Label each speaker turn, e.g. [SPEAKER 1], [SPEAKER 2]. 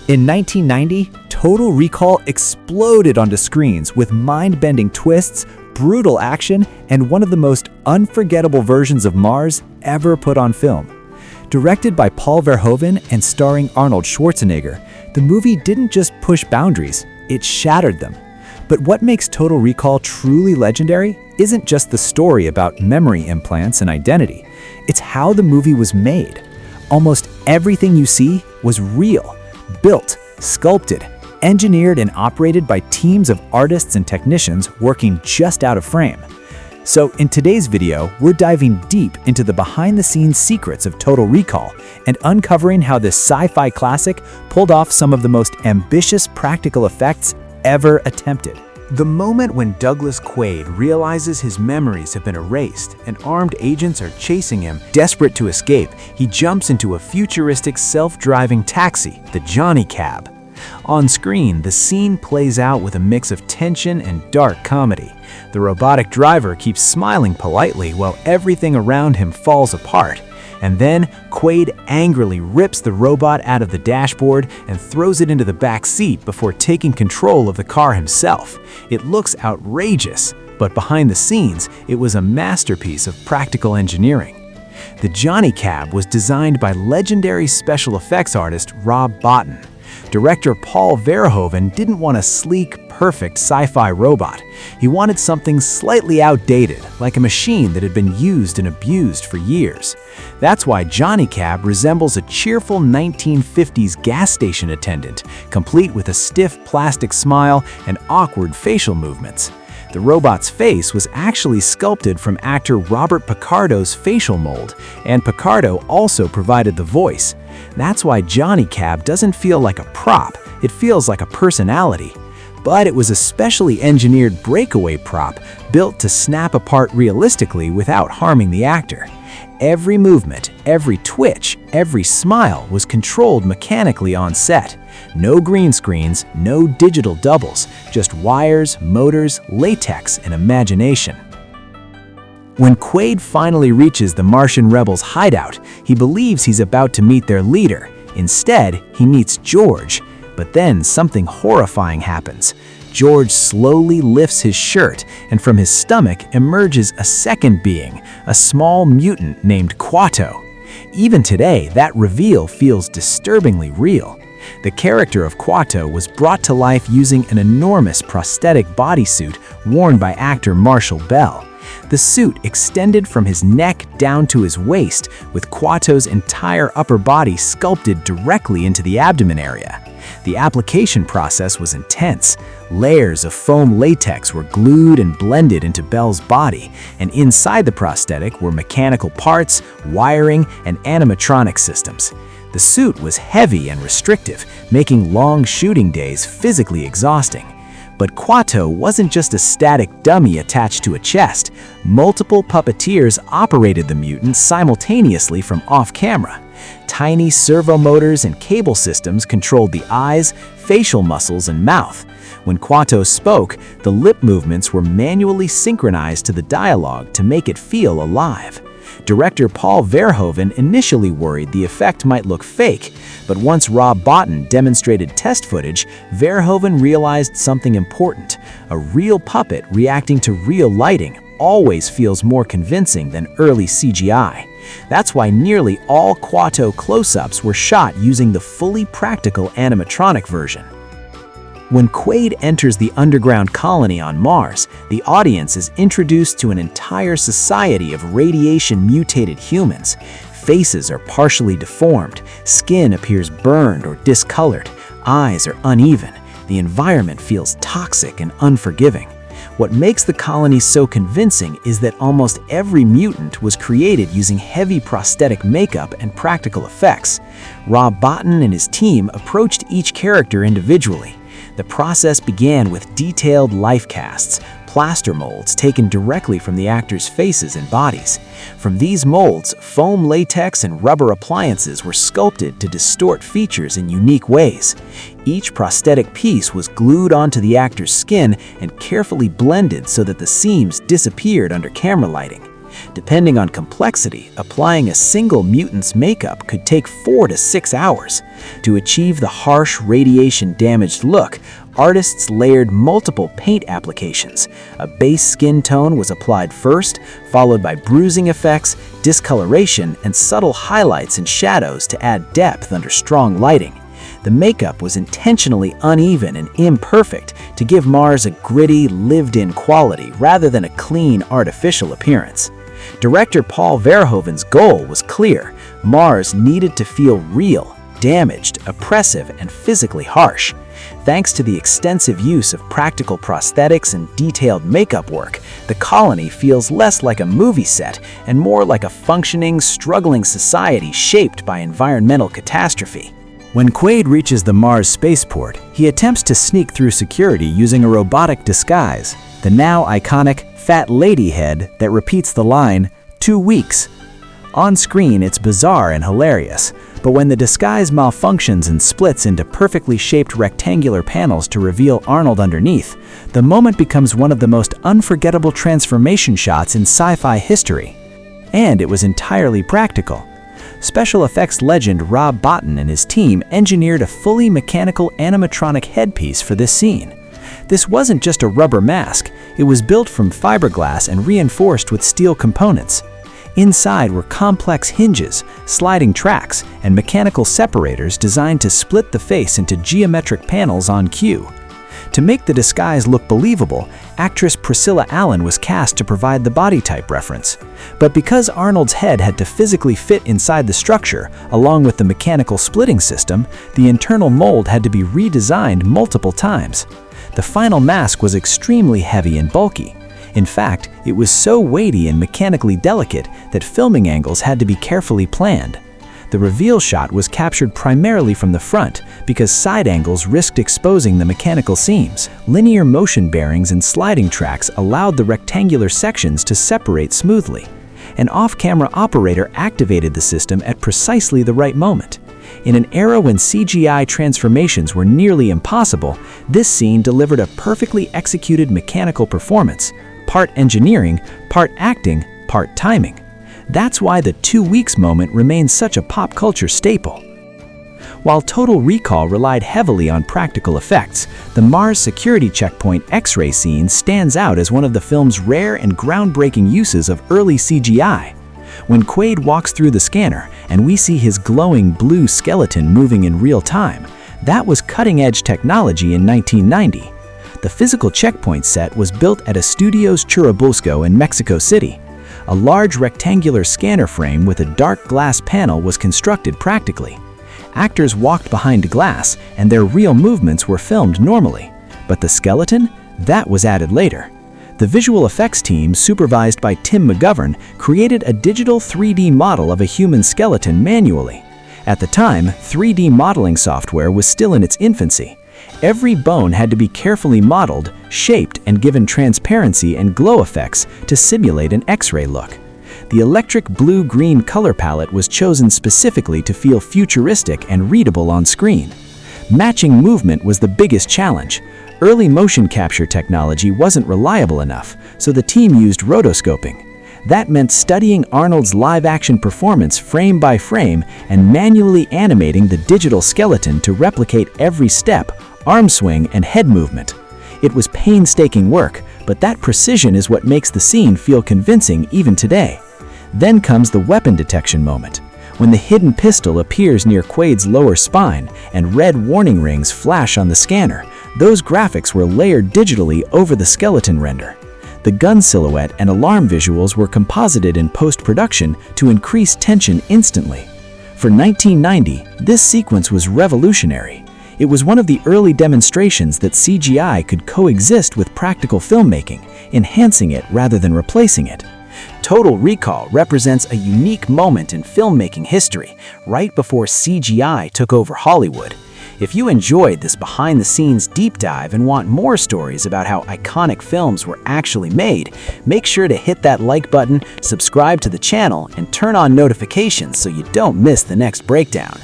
[SPEAKER 1] In 1990, Total Recall exploded onto screens with mind-bending twists, brutal action, and one of the most unforgettable versions of Mars ever put on film. Directed by Paul Verhoeven and starring Arnold Schwarzenegger, the movie didn't just push boundaries, it shattered them. But what makes Total Recall truly legendary isn't just the story about memory implants and identity. It's how the movie was made. Almost everything you see was real, built, sculpted, engineered, and operated by teams of artists and technicians working just out of frame. So in today's video, we're diving deep into the behind-the-scenes secrets of Total Recall and uncovering how this sci-fi classic pulled off some of the most ambitious practical effects ever attempted. The moment when Douglas Quaid realizes his memories have been erased and armed agents are chasing him, desperate to escape, he jumps into a futuristic self-driving taxi, the Johnny Cab. On screen, the scene plays out with a mix of tension and dark comedy. The robotic driver keeps smiling politely while everything around him falls apart. And then, Quaid angrily rips the robot out of the dashboard and throws it into the back seat before taking control of the car himself. It looks outrageous, but behind the scenes, it was a masterpiece of practical engineering. The Johnny Cab was designed by legendary special effects artist Rob Bottin. Director Paul Verhoeven didn't want a sleek, perfect sci-fi robot. He wanted something slightly outdated, like a machine that had been used and abused for years. That's why Johnny Cab resembles a cheerful 1950s gas station attendant, complete with a stiff plastic smile and awkward facial movements. The robot's face was actually sculpted from actor Robert Picardo's facial mold, and Picardo also provided the voice. That's why Johnny Cab doesn't feel like a prop, it feels like a personality. But it was a specially engineered breakaway prop built to snap apart realistically without harming the actor. Every movement, every twitch, every smile was controlled mechanically on set. No green screens, no digital doubles, just wires, motors, latex, and imagination. When Quaid finally reaches the Martian rebels' hideout, he believes he's about to meet their leader. Instead, he meets George. But then something horrifying happens. George slowly lifts his shirt, and from his stomach emerges a second being, a small mutant named Quatto. Even today, that reveal feels disturbingly real. The character of Quatto was brought to life using an enormous prosthetic bodysuit worn by actor Marshall Bell. The suit extended from his neck down to his waist, with Quatto's entire upper body sculpted directly into the abdomen area. The application process was intense. Layers of foam latex were glued and blended into Bell's body, and inside the prosthetic were mechanical parts, wiring, and animatronic systems. The suit was heavy and restrictive, making long shooting days physically exhausting. But Quatto wasn't just a static dummy attached to a chest. Multiple puppeteers operated the mutant simultaneously from off-camera. Tiny servo motors and cable systems controlled the eyes, facial muscles, and mouth. When Quatto spoke, the lip movements were manually synchronized to the dialogue to make it feel alive. Director Paul Verhoeven initially worried the effect might look fake, but once Rob Bottin demonstrated test footage, Verhoeven realized something important. A real puppet reacting to real lighting always feels more convincing than early CGI. That's why nearly all Quatto close-ups were shot using the fully practical animatronic version. When Quaid enters the underground colony on Mars, the audience is introduced to an entire society of radiation-mutated humans. Faces are partially deformed, skin appears burned or discolored, eyes are uneven, the environment feels toxic and unforgiving. What makes the colony so convincing is that almost every mutant was created using heavy prosthetic makeup and practical effects. Rob Bottin and his team approached each character individually. The process began with detailed life casts, plaster molds taken directly from the actors' faces and bodies. From these molds, foam latex and rubber appliances were sculpted to distort features in unique ways. Each prosthetic piece was glued onto the actor's skin and carefully blended so that the seams disappeared under camera lighting.
[SPEAKER 2] Depending on complexity, applying a single mutant's makeup could take 4 to 6 hours. To achieve the harsh, radiation-damaged look, artists layered multiple paint applications. A base skin tone was applied first, followed by bruising effects, discoloration, and subtle highlights and shadows to add depth under strong lighting. The makeup was intentionally uneven and imperfect to give Mars a gritty, lived-in quality rather than a clean, artificial appearance. Director Paul Verhoeven's goal was clear. Mars needed to feel real, damaged, oppressive, and physically harsh. Thanks to the extensive use of practical prosthetics and detailed makeup work, the colony feels less like a movie set and more like a functioning, struggling society shaped by environmental catastrophe. When Quaid reaches the Mars spaceport, he attempts to sneak through security using a robotic disguise, the now iconic fat lady head that repeats the line, "2 weeks." On screen, it's bizarre and hilarious, but when the disguise malfunctions and splits into perfectly shaped rectangular panels to reveal Arnold underneath, the moment becomes one of the most unforgettable transformation shots in sci-fi history. And it was entirely practical. Special effects legend Rob Bottin and his team engineered a fully mechanical animatronic headpiece for this scene. This wasn't just a rubber mask, it was built from fiberglass and reinforced with steel components. Inside were complex hinges, sliding tracks, and mechanical separators designed to split the face into geometric panels on cue. To make the disguise look believable, actress Priscilla Allen was cast to provide the body type reference. But because Arnold's head had to physically fit inside the structure, along with the mechanical splitting system, the internal mold had to be redesigned multiple times. The final mask was extremely heavy and bulky. In fact, it was so weighty and mechanically delicate that filming angles had to be carefully planned. The reveal shot was captured primarily from the front because side angles risked exposing the mechanical seams. Linear motion bearings and sliding tracks allowed the rectangular sections to separate smoothly. An off-camera operator activated the system at precisely the right moment. In an era when CGI transformations were nearly impossible, this scene delivered a perfectly executed mechanical performance, part engineering, part acting, part timing. That's why the 2 weeks moment remains such a pop culture staple. While Total Recall relied heavily on practical effects, the Mars security checkpoint X-ray scene stands out as one of the film's rare and groundbreaking uses of early CGI. When Quaid walks through the scanner and we see his glowing blue skeleton moving in real time, that was cutting-edge technology in 1990. The physical checkpoint set was built at a studio's Churubusco in Mexico City. A large rectangular scanner frame with a dark glass panel was constructed practically. Actors walked behind glass and their real movements were filmed normally. But the skeleton? That was added later. The visual effects team, supervised by Tim McGovern, created a digital 3D model of a human skeleton manually. At the time, 3D modeling software was still in its infancy. Every bone had to be carefully modeled, shaped, and given transparency and glow effects to simulate an X-ray look. The electric blue-green color palette was chosen specifically to feel futuristic and readable on screen. Matching movement was the biggest challenge. Early motion capture technology wasn't reliable enough, so the team used rotoscoping. That meant studying Arnold's live-action performance frame by frame and manually animating the digital skeleton to replicate every step, arm swing, and head movement. It was painstaking work, but that precision is what makes the scene feel convincing even today. Then comes the weapon detection moment. When the hidden pistol appears near Quaid's lower spine and red warning rings flash on the scanner, those graphics were layered digitally over the skeleton render. The gun silhouette and alarm visuals were composited in post-production to increase tension instantly. For 1990, this sequence was revolutionary. It was one of the early demonstrations that CGI could coexist with practical filmmaking, enhancing it rather than replacing it. Total Recall represents a unique moment in filmmaking history, right before CGI took over Hollywood. If you enjoyed this behind-the-scenes deep dive and want more stories about how iconic films were actually made, make sure to hit that like button, subscribe to the channel, and turn on notifications so you don't miss the next breakdown.